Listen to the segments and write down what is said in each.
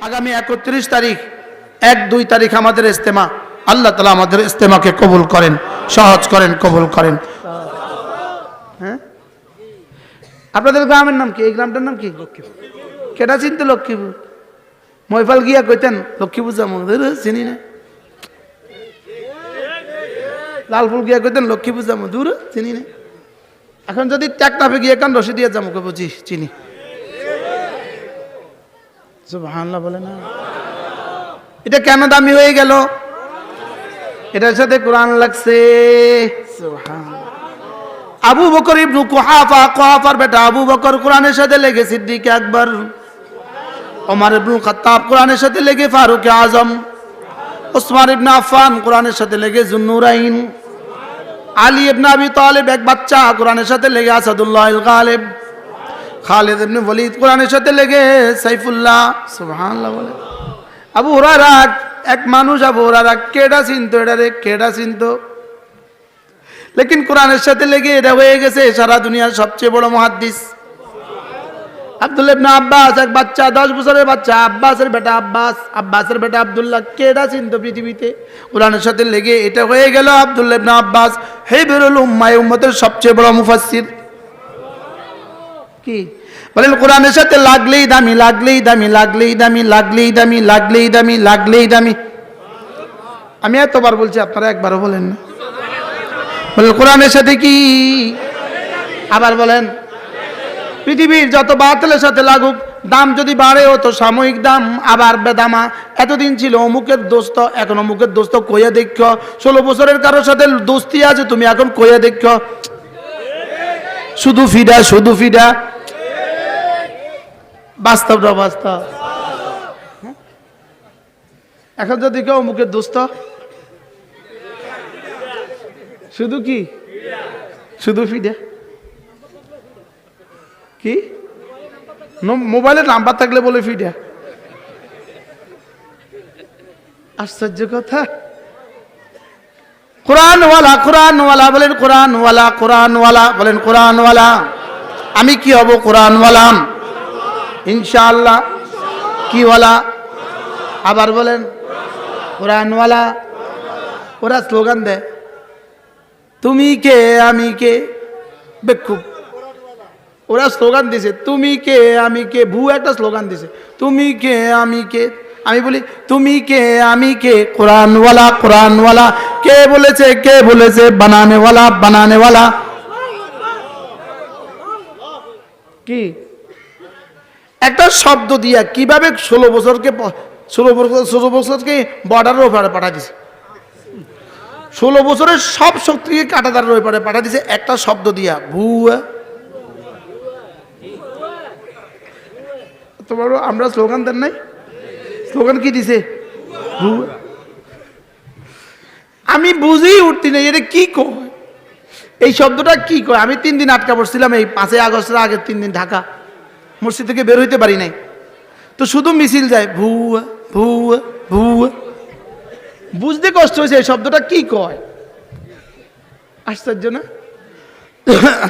আগামী 31 তারিখ 1-2 তারিখ আমাদের ইজতেমা। আল্লাহ তাআলা আমাদের ইজতেমাকে কবুল করেন, সহজ করেন, কবুল করেন। হ্যাঁ, আপনাদের গ্রামের নাম কি? এই গ্রামটার নাম কি? লক্ষ্মীপুর। কেটা চিনতে লক্ষ্মীপুর? ময়ফাল গিয়া কইতেন লক্ষ্মীপুর যাবো, চিনি না। লালফুল গিয়া কইতেন লক্ষ্মীপুর যাবো, দূর চিনি না। এখন যদি টেকনাফে গিয়ে কান রশি দিয়ে যাবো, কব জি চিনি। সুবহানাল্লাহ বলে না। এটা কেন দামি হয়ে গেল? এটার সাথে কোরআন লাগছে। সুবহানাল্লাহ। আবু বকর ইবনে কুহাফার বেটা আবু বকর কোরআনের সাথে লেগে সিদ্দিক আকবর, ওমর ইবনে খাত্তাব কোরআনের সাথে লেগে ফারুক আজম, উসমান ইবনে আফফান কোরআনের সাথে লেগে যুন্নুরাইন, আলী ইবনে আবি তালিব এক বাচ্চা কোরআনের সাথে লেগে আসাদুল্লাহ আল গালিব, খালিদ ইবনে ওয়ালিদ কোরআনের সাথে লেগে সাইফুল্লাহ। সুবহানাল্লাহ বলে। আবু হুরায়রা এক মানুষ, আবু হুরায়রা কেডা চিনতো? এটারে কেডা চিনতো? লেকিন কোরআনের সাথে লেগে এটা হয়ে গেছে সারা দুনিয়ার সবচেয়ে বড় মুহাদ্দিস। আব্দুল্লাহ ইবনে আব্বাস এক বাচ্চা, 10 বছরের বাচ্চা, আব্বাসের বেটা আব্বাস, আব্বাসের বেটা আব্দুল্লাহ, কেডা চিনতো পৃথিবীতে? কোরআনের সাথে লেগে এটা হয়ে গেল আব্দুল্লাহ ইবনে আব্বাস হিবরুল উম্মাহ, উম্মতের সবচেয়ে বড় মুফাসসির। কি বলেন? কোরআনের সাথে লাগলেই দামি, লাগলেই দামি, লাগলেই দামি, লাগলেই দামি, লাগলেই দামি, লাগলেই দামি। আমি এতবার বলছি, আপনারা একবারও বলেন না। বলেন কোরআনের সাথে কি? আবার বলেন। পৃথিবীর যত বাতিলের সাথে লাগুক, দাম যদি বাড়েও তো সাময়িক দাম, আবার বেদামা। এতদিন ছিল অমুকের দোস্ত, এখন অমুকের দোস্ত কইয়া দেখো। 16 বছরের কারোর সাথে দোস্তি আছে, তুমি এখন কইয়া দেখো। শুধু ফিডা, শুধু ফিডা। বাস্তবটা বাস্তব। এখন যদি কেউ অমুকের দোস্ত, শুধু কি? শুধু ফিডা। কি মোবাইলের নাম্বার থাকলে বলে ফিডা? আশ্চর্য কথা। কোরআনওয়ালা, কোরআনওয়ালা বলেন, কোরআনওয়ালা, কোরআনওয়ালা বলেন, কোরআনওয়ালা। আমি কি হব? কোরআনওয়ালা ইনশাআল্লাহ। কি ওয়ালা? আবার বলেন কোরআনওয়ালা। ওরা স্লোগান দেয়, তুমি কে আমি কে। বেকুব। ওরা স্লোগান দিছে, তুমি কে আমি কে। ভু একটা স্লোগান দিছে, তুমি কে আমি কে। আমি বলি তুমি কে আমি কে। কোরআনওয়ালা, কোরআনওয়ালা। কে বলেছে? কে বলেছে? বানানেওয়ালা, বানানেওয়ালা। কি একটা শব্দ দিয়া কিভাবে 16 বছরকে বর্ডারের ওপারে পাঠা দিছে। 16 বছরের সব শক্তিকে কাটাতারের ওপারে পাঠা দিছে একটা শব্দ দিয়া, ভুয়া। তোমার আমরা স্লোগান দেন নাই? স্লোগান কি দিছে? ভুয়া। আমি বুঝেই উঠতি না এটা কি কয়, এই শব্দটা কি কয়। আমি 3 দিন আটকা পড়ছিলাম এই 5 আগস্টের আগে 3 দিন ঢাকা মসজিদ থেকে বের হইতে পারি নাই। তো শুধু মিছিল যায় ভুয়া ভুয়া ভুয়া। বুঝতে কষ্ট হয়েছে এই শব্দটা কি কয়। আশ্চর্য না?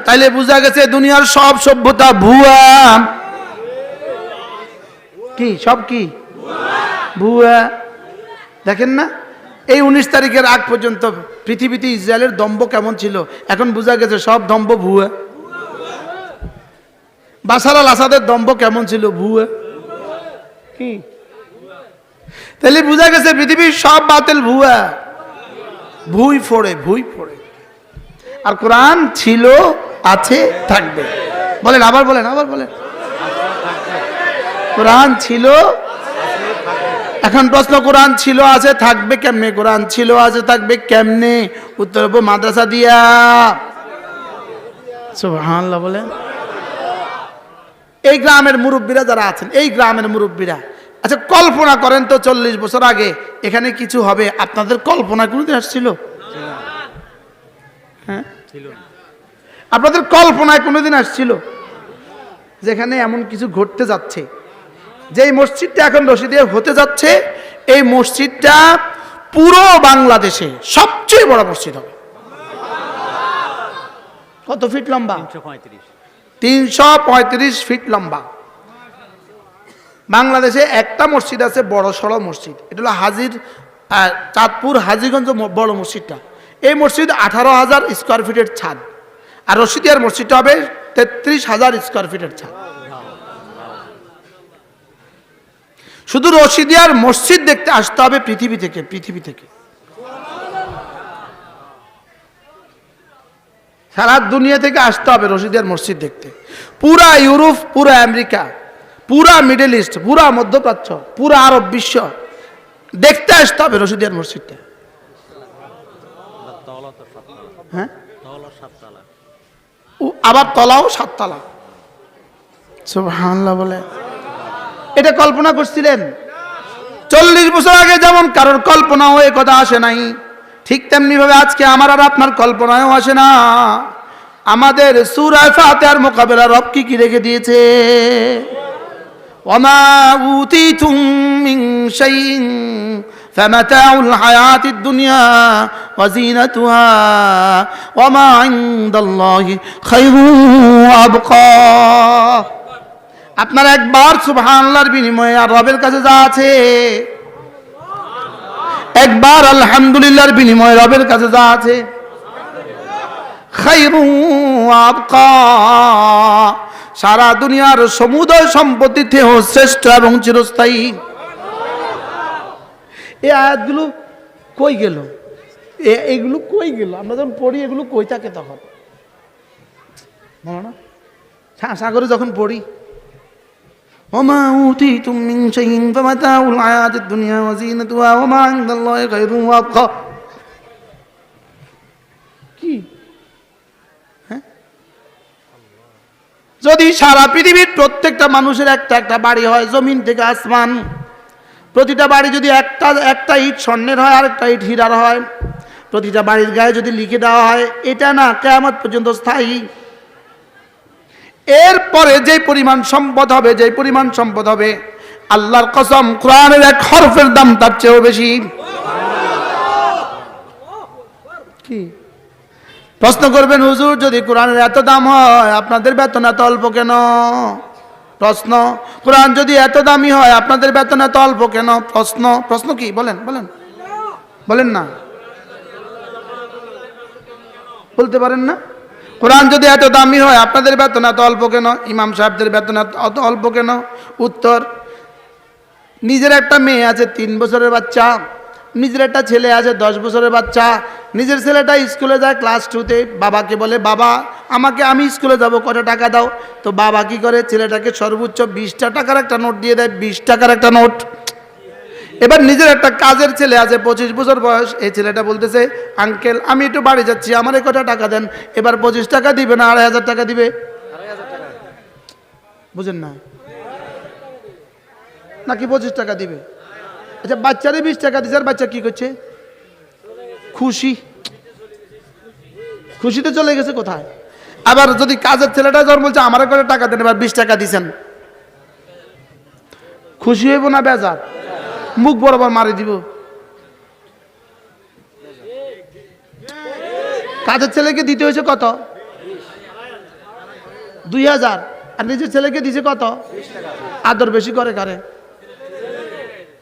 তাইলে বোঝা গেছে দুনিয়ার সব সভ্যতা ভুয়া। কি সব কি ভুয়া? দেখেন না, এই 19 তারিখের আগ পর্যন্ত পৃথিবীতে ইসরায়েলের দম্ভ কেমন ছিল, এখন বোঝা গেছে সব দম্ভ ভুয়া। বাশার আল আসাদের দম্ভ কেমন ছিল? ভুয়া। কি তাহলে বোঝা গেছে পৃথিবীর সব বাতিল ভুয়া। ভুই ফোড়ে, ভুই ফোড়ে। আর কোরআন ছিল, আছে, থাকবে। বলেন, আবার বলেন, আবার বলেন। কোরআন ছিল। এখন প্রশ্ন, কোরআন ছিল, আছে, থাকবে কেমনে? কোরআন ছিল, আছে, থাকবে কেমনে? উত্তর হবে মাদ্রাসা দিয়া। সুবহানাল্লাহ বলেন। এই গ্রামের মুরব্বীরা যারা আছেন, এই গ্রামের মুরব্বীরা, আচ্ছা কল্পনা করেন তো 40 বছর আগে এখানে কিছু হবে, আপনাদের কল্পনা কোনোদিন আসছিল? হ্যাঁ, আপনাদের কল্পনায় কোনোদিন আসছিল যেখানে এমন কিছু ঘটতে যাচ্ছে? যে মসজিদটা এখন রশিদে হতে যাচ্ছে, এই মসজিদটা পুরো বাংলাদেশে সবচেয়ে বড় মসজিদ হবে। কত ফিট লম্বা? 335 ফিট লম্বা। বাংলাদেশে একটা মসজিদ আছে, বড় সড়ো মসজিদ, এটা হলো চাঁদপুর হাজীগঞ্জ বড় মসজিদটা। এই মসজিদ 18,000 স্কোয়ার ফিটের ছাদ, আর রশিদিয়ার মসজিদটা হবে 33,000 স্কোয়ার ফিটের ছাদ। শুধু রশিদিয়ার মসজিদ দেখতে আসতে হবে পৃথিবী থেকে সারা দুনিয়া থেকে আসতে হবে রশিদিয়ার মসজিদ দেখতে। পুরা ইউরোপ, পুরা আমেরিকা, পুরা মিডল ইস্ট, পুরা মধ্যপ্রাচ্য, পুরা আরব বিশ্ব দেখতে আসতে হবে রশিদিয়ার মসজিদটা। হ্যাঁ, আবার তলাও 7 তলা। সুবহানাল্লাহ বলে এটা কল্পনা করছিলেন? 40 বছর আগে যেমন কারোর কল্পনাও এই কথা আসে নাই, ঠিক তেমনি ভাবে আজকে আমার আর আপনার কল্পনায়ও আসে না। আমাদের সূরা ফাতিহার মোকাবেলা রব কি রেখে দিয়েছে? ওয়ামা উতিতুম মিন শাইইন ফামাতাউল হায়াতিদ দুনিয়া ওয়া যিনাতুহা ওয়ামা ইনদাল্লাহি খায়রুন ওয়া আবকা। আপনার একবার সুবহানাল্লাহর বিনিময়ে আর রবের কাছে যা আছে, একবার আলহামদুলিল্লাহর বিনিময়ে রবের কাছে যা আছে, খায়রুন ওয়া আবকা, সারা দুনিয়ার সমুদয় সম্পত্তি থেকেও শ্রেষ্ঠ এবং চিরস্থায়ী। এই আয়াতগুলো কই গেল? এগুলো কই গেল? আমরা যখন পড়ি এগুলো কই থাকে তখন, বলো না? সাগরে যখন পড়ি, ওমা উতিতুম মিন শাইইন ফামাতাউল হায়াতিদ দুনিয়া ওয়া যিনাতুহা ওয়া মা ইনদাল্লাহি খায়রুন ওয়া আবকা। কি হ্যাঁ, যদি সারা পৃথিবীর প্রত্যেকটা মানুষের একটা বাড়ি হয়, জমিন থেকে আসমান, প্রতিটা বাড়ি যদি একটা ইট স্বর্ণের হয় আর একটা ইট হীরার হয়, প্রতিটা বাড়ির গায়ে যদি লিখে দেওয়া হয় এটা না কিয়ামত পর্যন্ত স্থায়ী, এরপরে যে পরিমাণ সম্পদ হবে, আল্লাহর কসম কোরআনের এক হরফের দাম তার চেয়েও বেশি। কি প্রশ্ন করবেন, হুজুর যদি কোরআনের এত দাম হয় আপনাদের বেতন এত অল্প কেন? প্রশ্ন, কোরআন যদি এত দামি হয় আপনাদের বেতন এত অল্প কেন? প্রশ্ন কি? বলেন না, বলতে পারেন না? কোরআন যদি এত দামি হয় আপনাদের বেতন এত অল্প কেন? ইমাম সাহেবদের বেতন এত অল্প কেন? উত্তর, নিজের একটা মেয়ে আছে 3 বছরের বাচ্চা, নিজের একটা ছেলে আছে 10 বছরের বাচ্চা, নিজের ছেলেটা স্কুলে যায় ক্লাস 2তে, বাবাকে বলে বাবা আমি স্কুলে যাব, কত টাকা দাও? তো বাবা কি করে, ছেলেটাকে সর্বোচ্চ 20টা টাকার একটা নোট দিয়ে দেয়, 20 টাকার একটা নোট। এবার নিজের একটা কাজের ছেলে আছে 25 বছর বয়স, এই ছেলেটা বলতেছে আঙ্কেল আমি একটু বাড়ি যাচ্ছি, আমার কত টাকা দেন? এবার 25 টাকা দিবে না 2,500 টাকা দিবে? বুঝেন না নাকি 25 টাকা দিবে? আচ্ছা, বাচ্চারে 20 টাকা দিচ্ছে, আর বাচ্চা কি করছে? খুশিতে চলে গেছে কোথায়? আবার যদি কাজের ছেলেটা যখন বলছে আমার কত টাকা দেন, এবার 20 টাকা দিচ্ছেন, খুশি হইব না বেজার? মুখ বরাবর মারি দিব। কাজের ছেলেকে দিতে হয়েছে কত? 2,000, আর নিজের ছেলেকে দিছে কত? আদর বেশি করে কারে?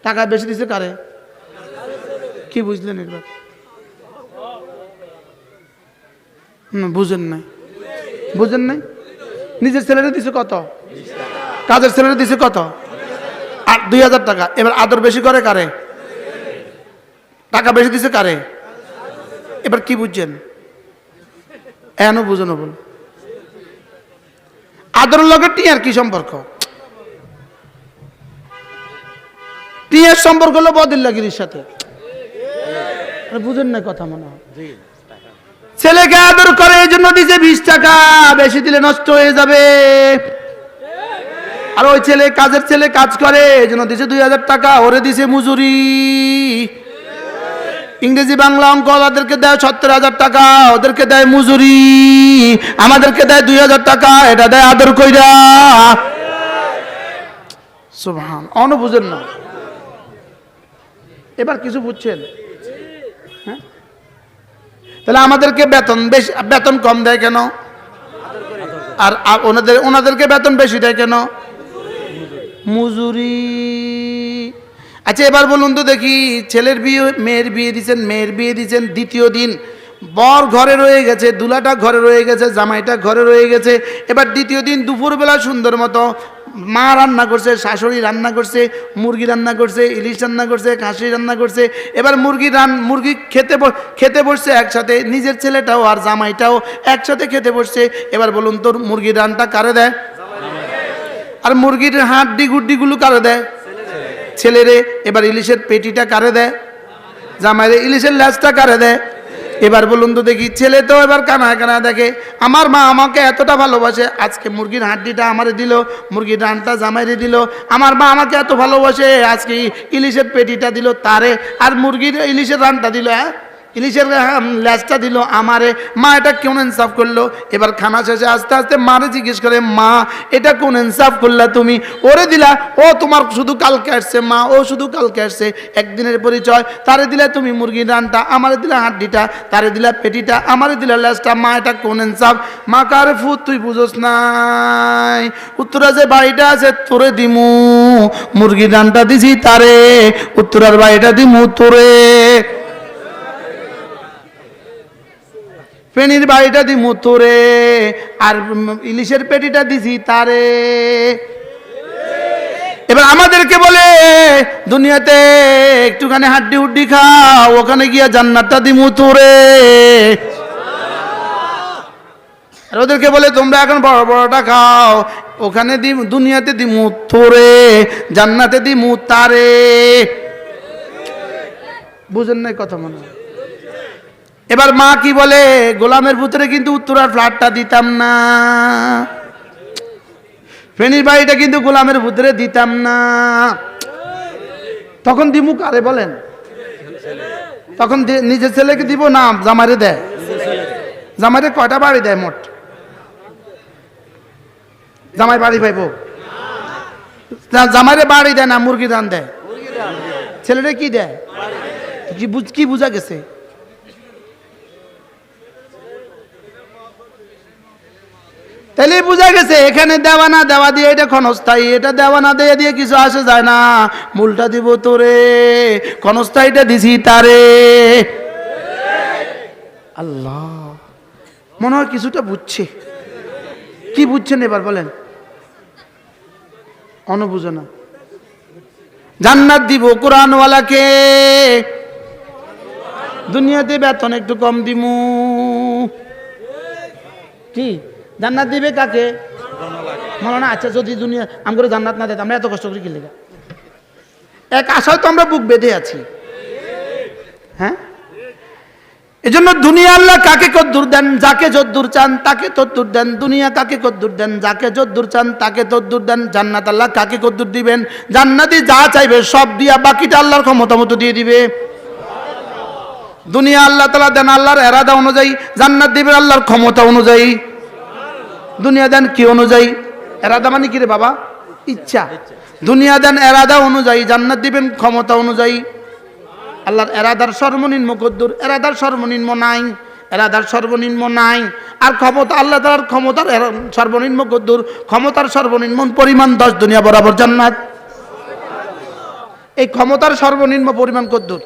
টাকা বেশি দিছে কারে? কি বুঝলেন এবার? বুঝেন নাই? নিজের ছেলেরা দিছে কত? কাজের ছেলেরা দিছে কত? 2,000 টাকা। এবার আদর বেশি করে কারে? টাকা বেশি দিছে কারে? এবার কি বুঝছেন? এখনো বুঝেন? বল, আদরের লগে টিয়ার কি সম্পর্ক? টিয়ার সম্পর্ক হলো বদিল্লাগিরির সাথে। বুঝেন না কথা? মনে হয় ছেলেকে আদর করে এই জন্য দিছে 20 টাকা, বেশি দিলে নষ্ট হয়ে যাবে। আর ওই ছেলে কাজের ছেলে কাজ করে এই জন্য দিছে 2,000 টাকা, ওরে দিছে মজুরি। ইংরেজি বাংলা অঙ্ক ওদেরকে দেয় 70,000 টাকা, ওদেরকে দেয় মজুরি, আমাদেরকে দেয় 2,000 টাকা, এটা দেয় আদর কইরা। সুবহান, অন বুঝেন না? এবার কিছু বুঝছেন? হ্যাঁ, তাহলে আমাদেরকে বেতন কম দেয় কেন? আর ওনাদেরকে বেতন বেশি দেয় কেন? মজুরি। আচ্ছা এবার বলুন তো দেখি, ছেলের বিয়ে মেয়ের বিয়ে দিচ্ছেন, মেয়ের বিয়ে দিচ্ছেন, দ্বিতীয় দিন বর ঘরে রয়ে গেছে, দুলাটা ঘরে রয়ে গেছে, জামাইটা ঘরে রয়ে গেছে। এবার দ্বিতীয় দিন দুপুরবেলা সুন্দর মতো মা রান্না করছে, শাশুড়ি রান্না করছে, মুরগি রান্না করছে, ইলিশ রান্না করছে, খাসি রান্না করছে। এবার মুরগি খেতে বসছে একসাথে, নিজের ছেলেটাও আর জামাইটাও একসাথে খেতে বসছে। এবার বলুন তোর মুরগির রানটা কারে দেয়? আর মুরগির হাড্ডি গুড্ডিগুলো কারে দেয়? ছেলেরে। এবার ইলিশের পেটিটা কারে দেয়? জামাইরে। ইলিশের ল্যাজটা কারে দেয়? এবার বলুন তো দেখি, ছেলে তো এবার কানায় কানায় দেখে, আমার মা আমাকে এতটা ভালোবাসে, আজকে মুরগির হাড্ডিটা আমারে দিল, মুরগির রানটা জামাইরে দিল। আমার মা আমাকে এত ভালোবাসে, আজকে ইলিশের পেটিটা দিল তারে, আর মুরগির ইলিশের রানটা দিল, ইলিশের ল্যাজটা দিল আমারে। মা এটা কোন ইনসাফ করলো? এবার খানা শেষে আস্তে আস্তে মারে জিজ্ঞেস করে, মা এটা কোন ইনসাফ করলা তুমি? ওরে দিলা, ও তোমার শুধু কালকে আসছে, মা ও শুধু কালকে আসছে, একদিনের পরিচয়। তারে দিলা তুমি মুরগির রানটা, আমারে দিলা হাড্ডিটা, তারে দিলা পেটিটা, আমারে দিলা ল্যাজটা। মা এটা কোন ইনসাফ? মা কারে ফুট তুই বুঝোস নাই, উত্তরা যে বাড়িটা আছে তোরে দিমু, মুরগির রানটা দিছি তারে, উত্তরার বাড়িটা দিমু তোরে, ফেনির বাড়িটা দিমু তোরে, আর ইলিশের পেটিটা দিছি তারে। এবার আমাদেরকে বলে দুনিয়াতে একটুখানি হাড্ডি হুড্ডি খাও, ওখানে গিয়া জান্নাতটা দিমু তোরে। আর ওদেরকে বলে তোমরা এখন বড় বড়টা খাও, ওখানে দুনিয়াতে দিমু তোরে, জান্নাতে দিমু তারে। বুঝেন নাই কথা মনে হয়? এবার মা কি বলে, গোলামের ভিতরে কিন্তু উত্তরার ফ্ল্যাটটা দিতাম না, ফেনীর বাড়িটা কিন্তু গোলামের ভিতরে দিতাম না। তখন দিমু কারে বলেন? তখন নিজের ছেলেকে দিব না জামাইরে দেয়? জামাইরে কয়টা বাড়ি দেয় মোট? জামাই বাড়ি পাইব? জামাইরে বাড়ি দেয় না মুরগি দান দেয়? ছেলেরে কি দেয়? কি বুঝা গেছে? তাহলে বোঝা গেছে এখানে দেওয়া না দেওয়া দিয়ে এটা ক্ষণস্থায়ী, এটা দেওয়া না দেওয়া দিয়ে কিছু আসে যায় না। মূলটা দিব তোরে, ক্ষণস্থায়ীটা দিছি তারে। আল্লাহ মনে হয় কিছুটা বুঝছে। কি বুঝছেন এবার বলেন? অনুবুঝো না। জান্নাত দিব কোরআনওয়ালাকে, দুনিয়াতে বেতন একটু কম দিমু। কি জান্নাত দিবে কাকে? মনে না? আচ্ছা যদি দুনিয়া আমরা জান্নাত না দেয় আমরা এত কষ্ট করে কি লেগা? এক আশায় তো আমরা বুক বেঁধে আছি। হ্যাঁ, এজন্য দুনিয়া আল্লাহ কাকে কদ্দুর দেন, যাকে যদ্দুর চান তাকে তদ্দুর দেন। দুনিয়া কাকে কদ্দুর দেন, যাকে যদ্দুর চান তাকে তদ্দুর দেন। জান্নাত আল্লাহ কাকে কদ্দুর দিবেন? জান্নাতি যা চাইবে সব দিয়া বাকিটা আল্লাহর ক্ষমতা মতো দিয়ে দিবে। দুনিয়া আল্লাহ তাআলা দেন আল্লাহর এরাদা অনুযায়ী, জান্নাত দিবেন আল্লাহর ক্ষমতা অনুযায়ী। দুনিয়া দেন কি অনুযায়ী? এরাদা মানে কি রে বাবা? ইচ্ছা। দুনিয়া দেন এরাদা অনুযায়ী, জান্নাত দিবেন ক্ষমতা অনুযায়ী। আল্লাহর এরাদার সর্বনিম্ন কদ্দুর? এরাদার সর্বনিম্ন নাই, এরাদার সর্বনিম্ন নাই। আর ক্ষমতা আল্লাহ তাআলার ক্ষমতার সর্বনিম্ন কদ্দুর? ক্ষমতার সর্বনিম্ন পরিমাণ 10 দুনিয়া বরাবর জান্নাত। এই ক্ষমতার সর্বনিম্ন পরিমাণ কদ্দুর?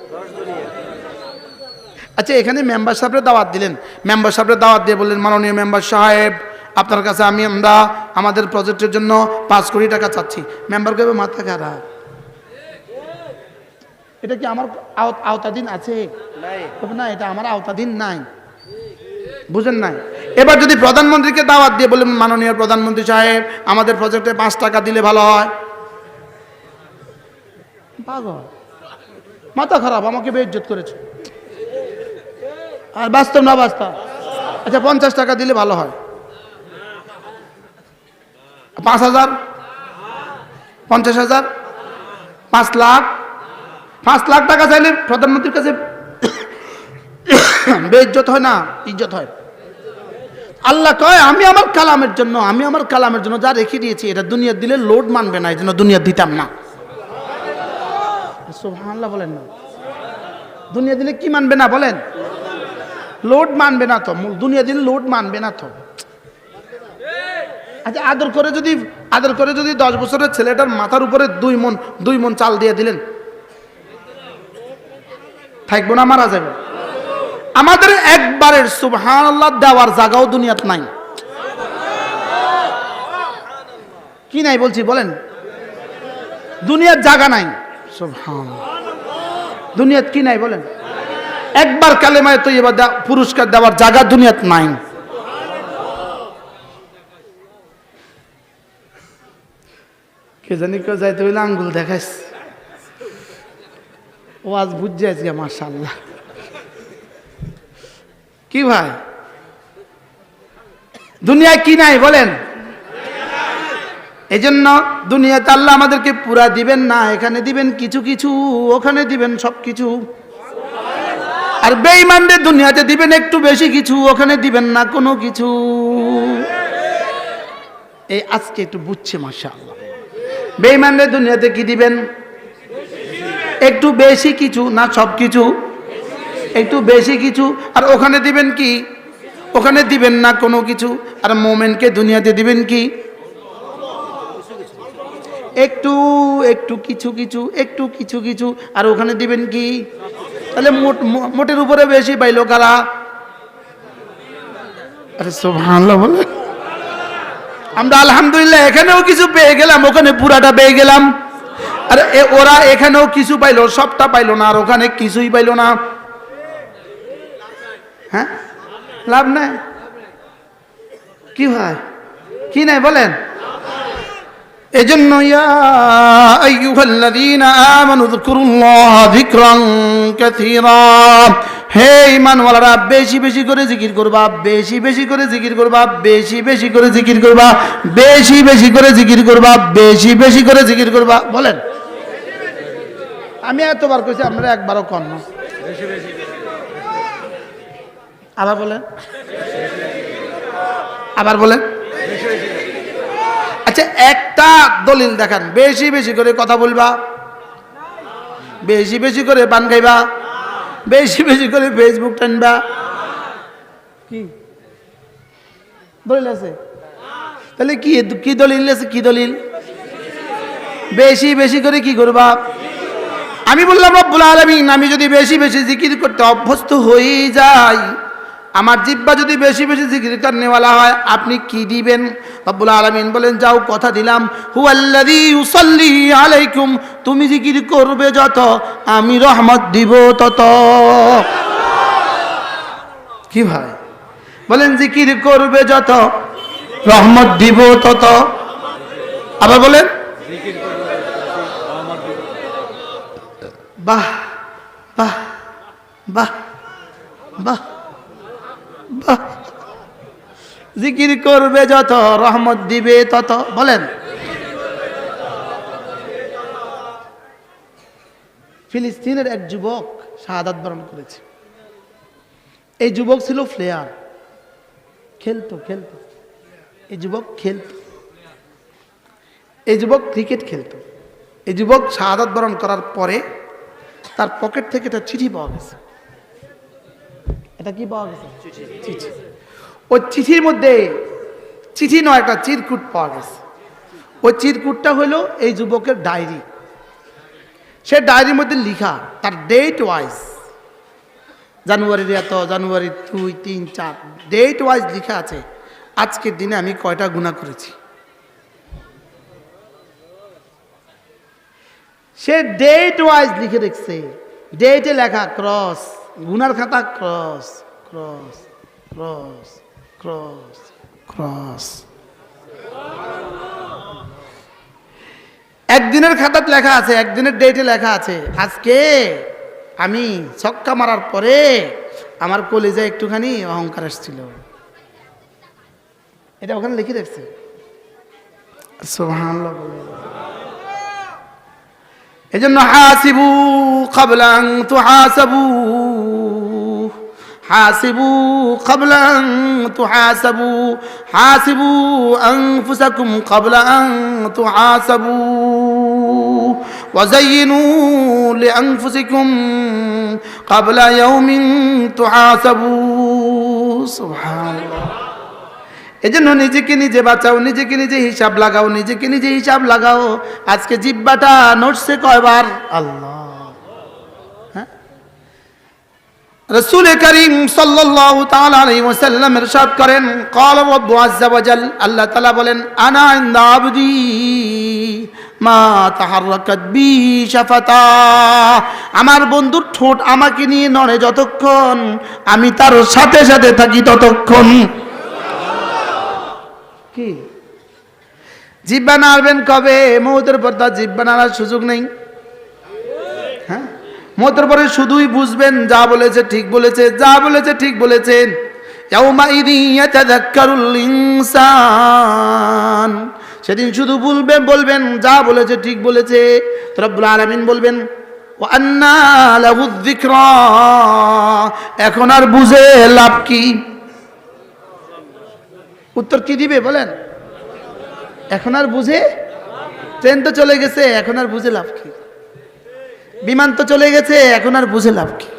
আচ্ছা এখানে মেম্বার সাহেবরে দাওয়াত দিলেন, মেম্বার সাহেবরে দাওয়াত দিয়ে বললেন, মাননীয় মেম্বার সাহেব আপনার কাছে আমরা আমাদের প্রজেক্টের জন্য 5 কোটি টাকা চাচ্ছি। মেম্বার কবে মাথা খারাপ, এটা কি আমার আওতাধীন আছে? না, এটা আমার আওতাধীন নাই। বুঝেন নাই? এবার যদি প্রধানমন্ত্রীকে দাওয়াত দিয়ে বলেন, মাননীয় প্রধানমন্ত্রী সাহেব আমাদের প্রজেক্টে 5 টাকা দিলে ভালো হয়, পাগল, মাথা খারাপ, আমাকে বেইজ্জত করেছে। আর বাস্তব না বাস্তব? আচ্ছা 50 টাকা দিলে ভালো হয়, 5,000, 50,000, 5 লাখ, 5 লাখ টাকা চাইলে প্রধানমন্ত্রীর কাছে বেইজ্জত হয় না? ইজ্জত হয়। আল্লাহ কয় আমি আমার কালামের জন্য যা রেখে দিয়েছি এটা দুনিয়া দিলে লোড মানবে না, এই জন্য দুনিয়া দিতাম না। সুবহানাল্লাহ বলেন না? দুনিয়া দিলে কি মানবে না বলেন? লোড মানবে না তো, দুনিয়া দিলে লোড মানবে না তো। আচ্ছা, আদর করে যদি 10 বছরের ছেলেটার মাথার উপরে 2 মণ চাল দিয়ে দিলেন, থাকবো না, মারা যাবে? আমাদের একবারের সুবহানাল্লাহ দেওয়ার জায়গাও দুনিয়াত নাই। কি নাই বলছি বলেন? দুনিয়ার জায়গা নাই। সুবহানাল্লাহ, দুনিয়াত কি নাই বলেন? একবার কালেমায়ে তৈয়বা পুরস্কার দেওয়ার জায়গা দুনিয়াত নাই। কে জানি কেউ যাইতে হইলে আঙ্গুল দেখাইস, ওয়াজ বুঝছে আজকে মাশাআল্লাহ। কি ভাই, দুনিয়ায় কি নাই বলেন? এই জন্য দুনিয়াতে আল্লাহ আমাদেরকে পুরা দিবেন না, এখানে দিবেন কিছু কিছু, ওখানে দিবেন সব কিছু। আর বেঈমানদের দুনিয়াতে দিবেন একটু বেশি কিছু, ওখানে দিবেন না কোনো কিছু। এই আজকে একটু বুঝছে মাশাআল্লাহ। বেঈমানদের দুনিয়াতে কি দিবেন? একটু বেশি কিছু, না সব কিছু, একটু বেশি কিছু। আর ওখানে দিবেন কি? ওখানে দিবেন না কোনো কিছু। আর মোমেনকে দুনিয়াতে দিবেন কি? একটু একটু কিছু কিছু, একটু কিছু কিছু। আর ওখানে দিবেন কি? তাহলে মোটের উপরে বেশি পাইলো কারা? আরে সুবহানাল্লাহ বলে। আমরা আলহামদুলিল্লাহ এখানেও কিছু পেয়ে গেলাম, ওখানে পুরাটা পেয়ে গেলাম। আর ওরা এখানেও কিছু পাইলো, সবটা পাইলো না, আর ওখানে কিছুই পাইলো না। হ্যাঁ, লাভ নাই। কি হয়, কি নাই বলেন? এজন্য ইয়া আইয়ুহাল্লাযীনা আমানু যকুরুল্লাহা যিকরান কাসীরা, হে ঈমানওয়ালারা বেশি বেশি করে জিকির করবা, বেশি বেশি করে জিকির করবা, বেশি বেশি করে জিকির করবা, বেশি বেশি করে জিকির করবা, বেশি বেশি করে জিকির করবা। বলেন, আমি এতবার কইছি, আমরা একবারও কন না। আবার বলেন, আবার বলেন। আচ্ছা, একটা দলিল দেখান, বেশি বেশি করে কথা বলবা, বেশি বেশি করে পান খাইবা, বেশি বেশি করে ফেসবুক টানবা। কি দলিল আছে? তাহলে কি কি দলিল আছে? কি দলিল? বেশি বেশি করে কি করবা? আমি বললাম রব্বুল আলামিন, আমি যদি বেশি বেশি জিকির করতে অভ্যস্ত হয়ে যাই, আমার জিহ্বা যদি বেশি বেশি জিকির করনেওয়ালা হয়, আপনি কি দিবেন? রব্বুল আলামিন বলেন, যাও কথা দিলাম, হুয়াল্লাযী ইউসাল্লি আলাইকুম, তুমি জিকির করবে যত, আমি রহমত দিব তত। কি ভাই বলেন? জিকির করবে যত, রহমত দিব তত। আবার বলেন, বাহ বাহ বাহ বাহ বাহ। জিকির করবে যত, রহমত দিবে তত। বলেন, ফিলিস্তিনের এক যুবক শাহাদাত বরণ করেছে। এই যুবক ছিল প্লেয়ার, খেলতো। এই যুবক খেলতো, এই যুবক ক্রিকেট খেলতো। এই যুবক শাহাদাত বরণ করার পরে তার পকেট থেকে একটা চিঠি পাওয়া গেছে। এটা কি পাওয়া গেছে? চিঠি। ওই চিঠির মধ্যে, চিঠি নয়, একটা চিরকুট পাওয়া গেছে। ওই চিরকুটটা হলো এই যুবকের ডায়েরি। সে ডায়েরির মধ্যে লিখা, তার ডেট ওয়াইজ, জানুয়ারির এত, জানুয়ারি 2, 3, 4, ডেট ওয়াইজ লিখা আছে আজকের দিনে আমি কয়টা গুনাহ করেছি। সে ডেট ওয়াইজ লিখে রেখেছে। ডেটে লেখা ক্রস, গুনার খাতা cross cross cross cross cross. একদিনের খাতাতে লেখা আছে, একদিনের ডেটে লেখা আছে, আজকে আমি ছক্কা মারার পরে আমার কলিজায় একটুখানি অহংকার আসছিল। এটা ওখানে লিখে দেখছে। সুবহানাল্লাহ। এজন্য হাসিবু ক্বাবলা আন তুহাসাবু, হাসিবু ক্বাবলা আন তুহাসাবু, হাসিবু আনফুসাকুম ক্বাবলা আন তুহাসাবু, ওয়াযায়িনু লিআনফুসিকুম ক্বাবলা ইয়াউমিন তুহাসাবু। সুবহানাল্লাহ। এজন্য নিজেকে নিজে বাঁচাও, নিজেকে নিজে হিসাব লাগাও, নিজেকে নিজে হিসাব লাগাও। আজকে জিহ্বাটা নড়ছে কয়বার? আল্লাহ। হ্যাঁ, রাসূল করিম সাল্লাল্লাহু তাআলা আলাইহি ওয়াসাল্লাম ইরশাদ করেন, ক্বালা রাব্বু আযজা ওয়া জাল, আল্লাহ তাআলা বলেন, আনা ইনদা আবদি মা তাহাররাকাত বি শাফাতা, আমার বন্ধুর ঠোঁট আমাকে নিয়ে নড়ে যতক্ষণ, আমি তার সাথে সাথে থাকি ততক্ষণ। কি জিহ্বা নাড়বেন কবে? মওতের পর তার জিহ্বা নাড়ার সুযোগ নেই। হ্যাঁ, মওতের পরে শুধুই বুঝবেন যা বলেছে ঠিক বলেছে, যা বলেছে ঠিক বলেছেন। ইয়াউমাইযি ইয়াতাযাক্কারুল ইনসান, সেদিন শুধু বলবেন যা বলেছে ঠিক বলেছে। রব্বুল আলামিন বলবেন, ওয়া আন্না লাহু যিকরা, এখন আর বুঝে লাভ কি? উত্তর কি দিবে বলেন? এখন আর বুঝে, ট্রেন তো চলে গেছে, এখন আর বুঝে লাভ কি? বিমান তো চলে গেছে, এখন আর বুঝে লাভ কি?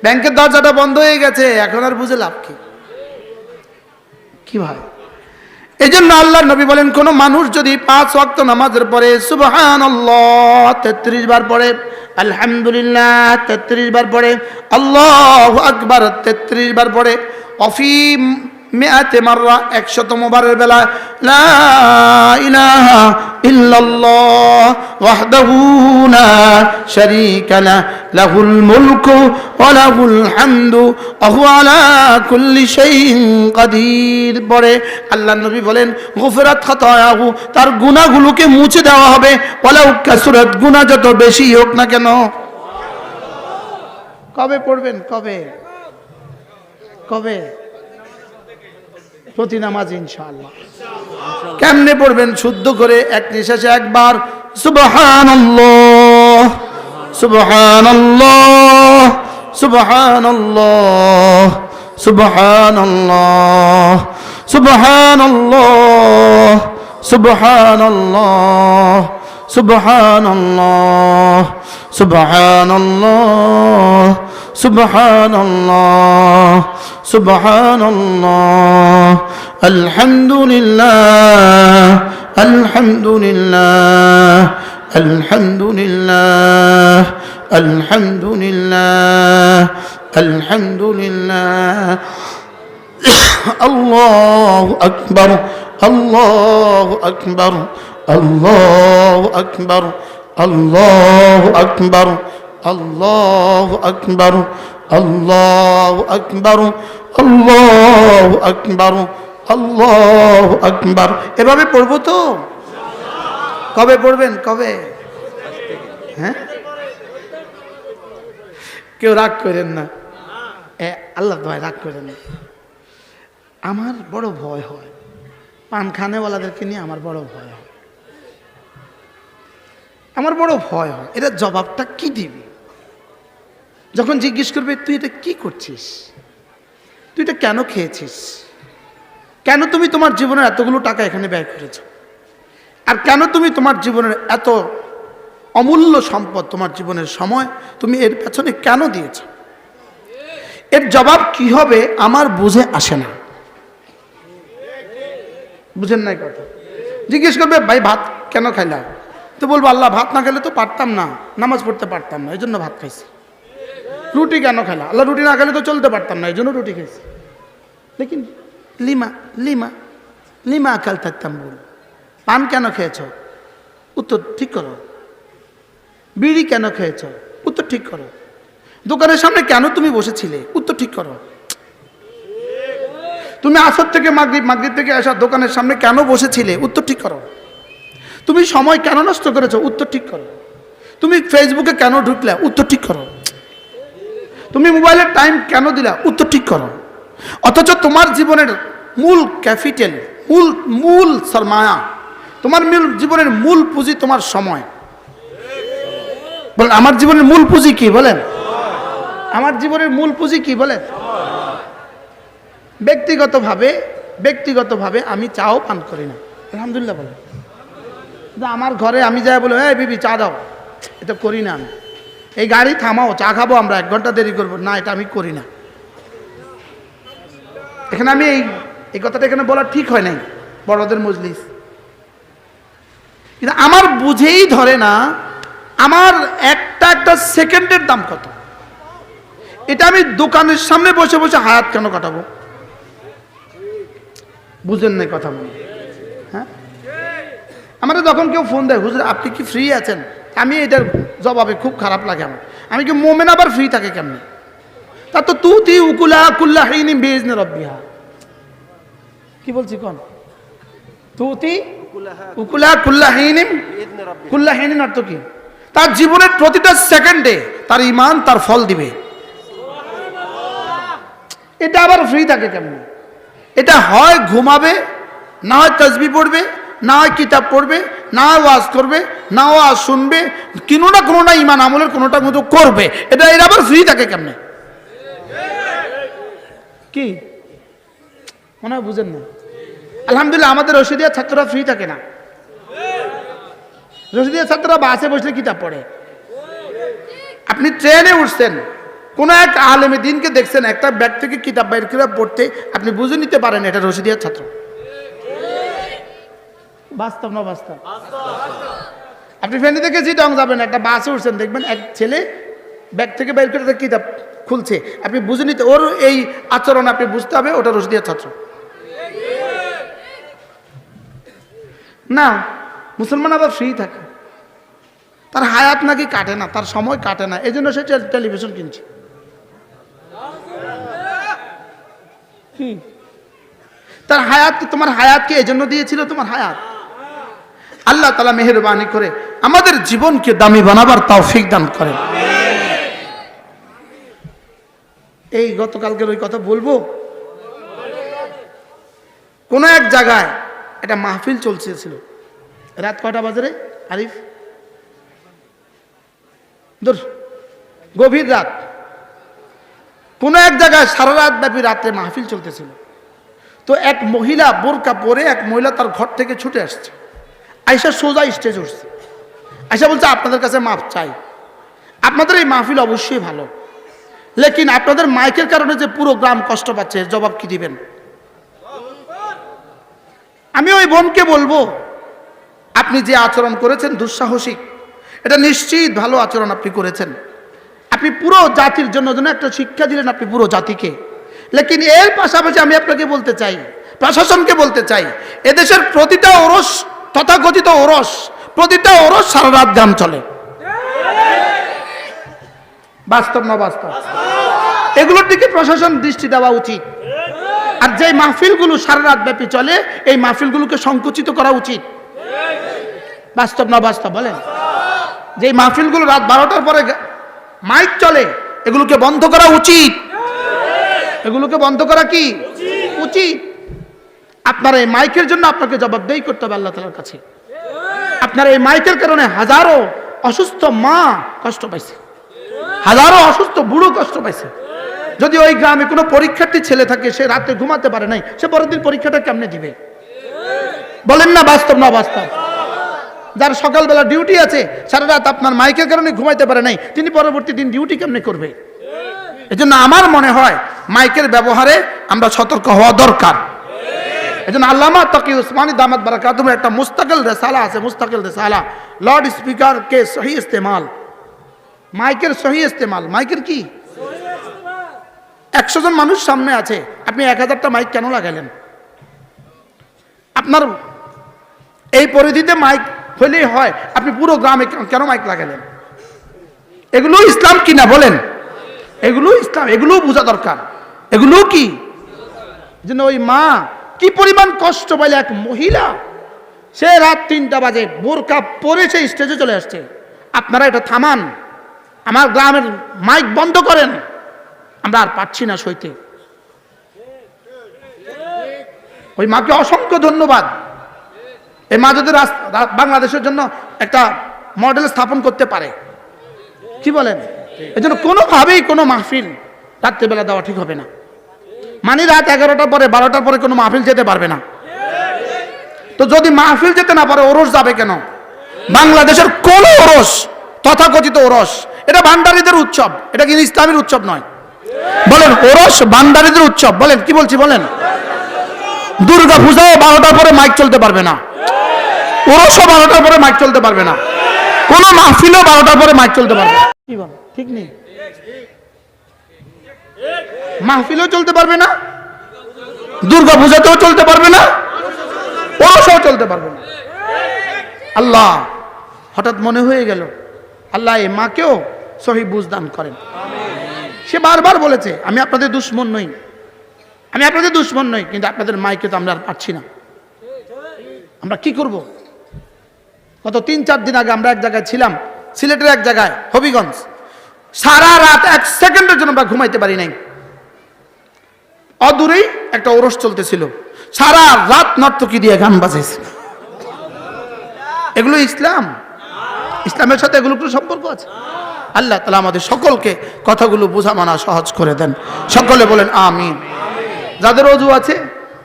ব্যাংকের দরজাটা বন্ধ হয়ে গেছে, এখন আর বুঝে লাভ কি? কি ভাই, এই জন্য আল্লাহর নবী বলেন, কোন মানুষ যদি 5 ওয়াক্ত নামাজের পরে সুবহানাল্লাহ 33 বার পড়ে, আলহামদুলিল্লাহ 33 বার পড়ে, আল্লাহু আকবার 33 বার পড়ে, অফি মিআতে মাররা 100তম বারের বেলা লা ইলাহা ইল্লাল্লাহ ওয়াহদাহু লা শারীকা লা লাহুল মুলকু ওয়া লাহুল হামদু ওয়া হুয়া আলা কুল্লি শাইইন কাদির পড়ে, আল্লাহর নবী বলেন, গুফরাত খাতায়াহু, তার গুনাহগুলোকে মুছে দেওয়া হবে, ওয়ালাউ কাসুরাত, গুনাহ যত বেশি হোক না কেন। কবে পড়বেন? কবে? কবে? প্রতি নামাজ ইনশাআল্লাহ। কেমনে পড়বেন? শুদ্ধ করে এক নিঃশ্বাসে একবার সুবহানাল্লাহ সুবহানাল্লাহ সুবহানাল্লাহ সুবহানাল্লাহ সুবহানাল্লাহ সুবহানাল্লাহ সুবহানাল্লাহ সুবহানাল্লাহ সুবহানাল্লাহ সুবহানাল্লাহ আলহামদুলিল্লাহ আলহামদুলিল্লাহ আলহামদুলিল্লাহ আলহামদুলিল্লাহ আলহামদুলিল্লাহ আল্লাহু আকবার আল্লাহু আকবার আল্লাহু আকবার আল্লাহু আকবার আল্লাহু আকবার আল্লাহু আকবার আল্লাহু আকবার আল্লাহু আকবার। এভাবে পড়বো তো? কবে পড়বেন? কবে? হ্যাঁ, কেউ রাগ করেন না, আল্লাহ ভাই রাগ করেন না। আমার বড় ভয় হয়, পান খানেওয়ালাদেরকে নিয়ে আমার বড় ভয় হয়, আমার বড় ভয় হয়। এটা জবাবটা কি দিবি? যখন জিজ্ঞেস করবে, তুই এটা কি করছিস, তুই এটা কেন খেয়েছিস, কেন তুমি তোমার জীবনের এতগুলো টাকা এখানে ব্যয় করেছ, আর কেন তুমি তোমার জীবনের এত অমূল্য সম্পদ, তোমার জীবনের সময় তুমি এর পেছনে কেন দিয়েছ? এর জবাব কি হবে আমার বুঝে আসে না। বুঝেন নাই কথা? জিজ্ঞেস করবে, ভাই ভাত কেন খাইলা? তো বলবো, আল্লাহ, ভাত না খেলে তো পারতাম না, নামাজ পড়তে পারতাম না, এই জন্য ভাত খাইছি। রুটি কেন খেলা? আল্লাহ, রুটি না খেলে তো চলতে পারতাম না, এই জন্য রুটি খেয়েছি। লেকিন লিমা লিমা লিমা আকাল থাকতাম বল। পান কেন খেয়েছ? উত্তর ঠিক করো। বিড়ি কেন খেয়েছ? উত্তর ঠিক করো। দোকানের সামনে কেন তুমি বসেছিলে? উত্তর ঠিক করো। তুমি আসর থেকে মাগরিব, মাগরিব থেকে আসা দোকানের সামনে কেন বসেছিলে? উত্তর ঠিক করো। তুমি সময় কেন নষ্ট করেছো? উত্তর ঠিক করো। তুমি ফেসবুকে কেন ঢুকলে? উত্তর ঠিক করো। তুমি মোবাইলের টাইম কেন দিলা? উত্তর ঠিক করো। অথচ তোমার জীবনের মূল ক্যাপিটাল, মূল সরমায়া, তোমার জীবনের মূল পুঁজি তোমার সময়। বলেন, আমার জীবনের মূল পুঁজি কি? বলেন, আমার জীবনের মূল পুঁজি কি? বলেন। ব্যক্তিগতভাবে আমি চাও পান করি না, আলহামদুলিল্লাহ বলেন। আমার ঘরে আমি যাই বলে, এই বিবি চা দাও, এটা করি না আমি। এই গাড়ি থামাও, চা খাবো আমরা, 1 ঘন্টা দেরি করবো না, এটা আমি করি না। এখানে আমি এই এই কথাটা এখানে বলা ঠিক হয় নাই, বড়দের মজলিস। কিন্তু আমার বুঝেই ধরে না আমার একটা একটা সেকেন্ডের দাম কত। এটা আমি দোকানের সামনে বসে বসে হায়াত কেন কাটাবো? বুঝেন না কথা বলি? হ্যাঁ, আমাদের যখন কেউ ফোন দেয়, হুজুর আপনি কি ফ্রি আছেন, আমি এটার জবাবে খুব খারাপ লাগে আমার, আমি কি মোমেন আবার ফ্রি থাকে কেমনে? তা তো তুতি উকুলা কুল্লা হিনি বিইজনি রাব্বিহা, কি বলছি কোন? তুতি উকুলা কুল্লা হিনি কুল্লা হিনি অর্থ কি? তার জীবনের প্রতিটা সেকেন্ডে তার ঈমান তার ফল দিবে। এটা আবার ফ্রি থাকে কেমনে? এটা হয় ঘুমাবে, না হয় তাসবিহ পড়বে, না হয় কিতাব পড়বে, না হয় ওয়াজ করবে, না ওয়াজ শুনবে, কোনোটা ঈমান আমলের কোনোটা মতো করবে। এটা এর আবার ফ্রি থাকে কেমনে? কি মনে হয় বুঝেন না? আলহামদুলিল্লাহ আমাদের রশিদিয়া ছাত্ররা ফ্রি থাকে না। রশিদিয়া ছাত্ররা বাসে বসলে কিতাব পড়ে। আপনি ট্রেনে উঠছেন, কোন এক আলেমে দিনকে দেখছেন একটা ব্যাগ থেকে কিতাব বাইর করে পড়তে, আপনি বুঝে নিতে পারেন এটা রশিদিয়া ছাত্র। বাস্তব না বাস্তব? আপনি ফেনী থেকে চিটাং যাবেন, একটা বাসে উঠছেন, দেখবেন এক ছেলে ব্যাগ থেকে বাইর করে কিতাব খুলছে, আপনি বুঝে নিতে, ওর এই আচরণ আপনি বুঝতে হবে ওটা রশিদিয়া ছাত্র না। মুসলমান আবার ফ্রি থাকে, তার হায়াত নাকি কাটে না, তার সময় কাটে না, এই জন্য সে টেলিভিশন কিনছে। কি তার হায়াত? তোমার হায়াত কি এই জন্য দিয়েছিল? তোমার হায়াত আল্লাহ তাআলা মেহেরবানি করে আমাদের জীবনকে দামি বানাবার তৌফিক দান করেন। এই গতকালকের ওই কথা বলবো, কোন এক জায়গায় একটা মাহফিল চলছিল, রাত কয়টা বাজে রে আরিফ? গভীর রাত। কোন এক জায়গায় সারা রাত ব্যাপী রাত্রে মাহফিল চলতেছিল। তো এক মহিলা বোরকা পরে, এক মহিলা তার ঘর থেকে ছুটে আসছে, আয়সা সোজা স্টেজ উঠছে, আয়সা বলছে আপনাদের কাছে মাপ চাই, আপনাদের এই মাহফিল অবশ্যই ভালো, লেকিন আপনাদের মাইকের কারণে যে পুরো গ্রাম কষ্ট পাচ্ছে, এর জবাব কি দিবেন? আমি ওই বোনকে বলবো, আপনি যে আচরণ করেছেন দুঃসাহসিক, এটা নিশ্চিত ভালো আচরণ আপনি করেছেন, আপনি পুরো জাতির জন্য একটা শিক্ষা দিলেন আপনি পুরো জাতিকে। লেকিন এর পাশাপাশি আমি আপনাকে বলতে চাই, প্রশাসনকে বলতে চাই, এদেশের প্রতিটা ওরস, তথাকথিত ওরস, প্রতিটা ওরস সারা রাত গান চলে। বাস্তব না বাস্তব? এগুলোর দিকে প্রশাসন দৃষ্টি দেওয়া উচিত। আর যে মাহফিলগুলো সারা রাত ব্যাপী চলে, এই মাহফিলগুলোকে সংকুচিত করা উচিত। বাস্তব না বাস্তব বলেন? যে মাহফিলগুলো রাত 12টার পরে মাইক চলে, এগুলোকে বন্ধ করা উচিত। এগুলোকে বন্ধ করা কি উচিত? আপনার এই মাইকের জন্য আপনাকে জবাবদেহি করতে হবে আল্লাহ তাআলার কাছে। আপনার এই মাইকের কারণে হাজারো অসুস্থ মা কষ্ট পাইছে, হাজারো অসুস্থ বুড়ো কষ্ট পাইছে। যদি ওই গ্রামে কোনো পরীক্ষার্থী ছেলে থাকে, সে রাতে ঘুমাতে পারে নাই, সে পরের দিন পরীক্ষাটা কেমনে দিবে? বলেন না বাস্তব না বাস্তব? যার সকালবেলা ডিউটি আছে, সারা রাত আপনার মাইকের কারণে ঘুমাইতে পারে নাই, তিনি পরবর্তী দিন ডিউটি কেমনে করবে? এজন্য আমার মনে হয় মাইকের ব্যবহারে আমরা সতর্ক হওয়া দরকার। এজন্য আল্লামা তাকি উসমানী দামাত বারাকাতুহু একটা মুস্তাকিল রিসালা আছে, মুস্তাকিল রিসালা, লাউড স্পিকার কে সহি ইস্তেমাল, মাইকের সহি ইস্তেমাল। মাইকের কি? 100 জন মানুষ সামনে আছে, আপনি 1000টা মাইক কেন লাগালেন? আপনার এই পরিধিতে মাইক হলেই হয়, আপনি পুরো গ্রামে কেন মাইক লাগালেন? এগুলো ইসলাম কিনা বলেন? এগুলো ইসলাম, এগুলো বোঝা দরকার। এগুলো কি যেন ওই মা কি পরিমাণ কষ্ট পাইলে, এক মহিলা সে রাত 3টা বাজে বোরকা পরে সে স্টেজে চলে আসছে। আপনারা এটা থামান, আমার গ্রামের মাইক বন্ধ করেন, আমরা আর পাচ্ছি না সইতে। ওই মাকে অসংখ্য ধন্যবাদ। এই মা যদি বাংলাদেশের জন্য একটা মডেল স্থাপন করতে পারে, কি বলেন? এই জন্য কোনোভাবেই কোনো মাহফিল রাত্রেবেলা দেওয়া ঠিক হবে না। মানে রাত 11টার পরে 12টার পরে কোনো মাহফিল যেতে পারবে না। তো যদি মাহফিল যেতে না পারে, ওরস যাবে কেন? বাংলাদেশের কোন ওরস, তথাকথিত ওরস, এটা ভান্ডারীদের উৎসব, এটা কিন্তু ইসলামের উৎসব নয়। বলেন ওরস ভান্ডারীদের উৎসব, বলেন কি বলছি বলেন? দুর্গা পূজাও 12টার পরে মাইক চলতে পারবে না, ওরসও 12টার পরে মাইক চলতে পারবে না, কোন মাহফিলও 12টার পরে মাইক চলতে পারবে না। কি বল ঠিক নেই? মাহফিলও চলতে পারবে না, দুর্গা পূজাতেও চলতে পারবে না, ওরসও চলতে পারবে না। আল্লাহ হঠাৎ মনে হয়ে গেল আল্লাহ এই মাকেও সহি বুঝ দান করেন। সে বারবার বলেছে আমি আপনাদের দুশ্মন নই, আমি আপনাদের দুশ্মন নই, কিন্তু আপনাদের মাইকে তো আমরা আর পাচ্ছি না, আমরা কি করব? গত 3-4 দিন আগে আমরা এক জায়গায় ছিলাম, সিলেটের এক জায়গায় হবিগঞ্জ, সারা রাত 1 সেকেন্ডের জন্য আমরা ঘুমাইতে পারি নাই। অদূরেই একটা ওরস চলতেছিল, সারা রাত নর্তকী দিয়ে গান বাজাইছে। এগুলো ইসলাম? ইসলামের সাথে এগুলো কোনো সম্পর্ক আছে? আল্লাহ তাআলা আমাদের সকলকে কথাগুলো বোঝা মানা সহজ করে দেন। সকলে বলেন আমিন। যাদের ওযু আছে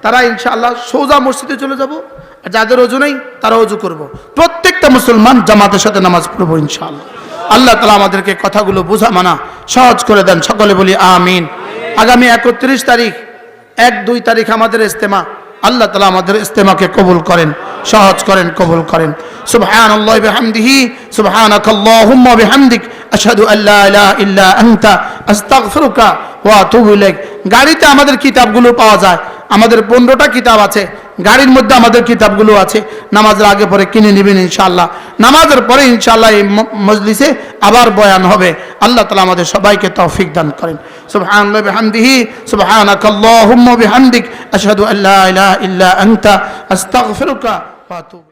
তারা ইনশাআল্লাহ সোজা মসজিদে চলে যাব, আর যাদের ওযু নেই তারা ওযু করব। প্রত্যেকটা মুসলমান জামাতের সাথে নামাজ পড়বো ইনশাআল্লাহ। আল্লাহ তাআলা আমাদেরকে কথাগুলো বোঝা মানা সহজ করে দেন। সকলে বলি আমিন। আগামী 31 তারিখ, 1-2 তারিখ আমাদের ইজতেমা। আল্লাহ তাআলা আমাদের ইজতেমাকে কবুল করেন, সহজ করেন, কবুল করেন। সুবহানাল্লাহি বিহামদিহি, সুবহানাকাল্লাহুম্মা বিহামদিক, আশহাদু আল্লা ইলাহা ইল্লা আনতা, আস্তাগফিরুকা ওয়া আতুবু ইলাইক। গাড়িতে আমাদের কিতাবগুলো পাওয়া যায়, আমাদের 15টা কিতাব আছে গাড়ির মধ্যে, আমাদের কিতাবগুলো আছে। নামাজের আগে পরে কিনে নেবেন ইনশাআল্লাহ। নামাজের পরে ইনশাআল্লাহ এই মজলিসে আবার বয়ান হবে। আল্লাহ তাআলা আমাদের সবাইকে তৌফিক দান করেন। সুবহানাল্লাহি বিহামদিহি, সুবহানাকাল্লাহুম্মা বিহামদিক, আশহাদু আল্লা ইলাহা ইল্লা আনতা, আস্তাগফিরুকা ওয়া আতুবু।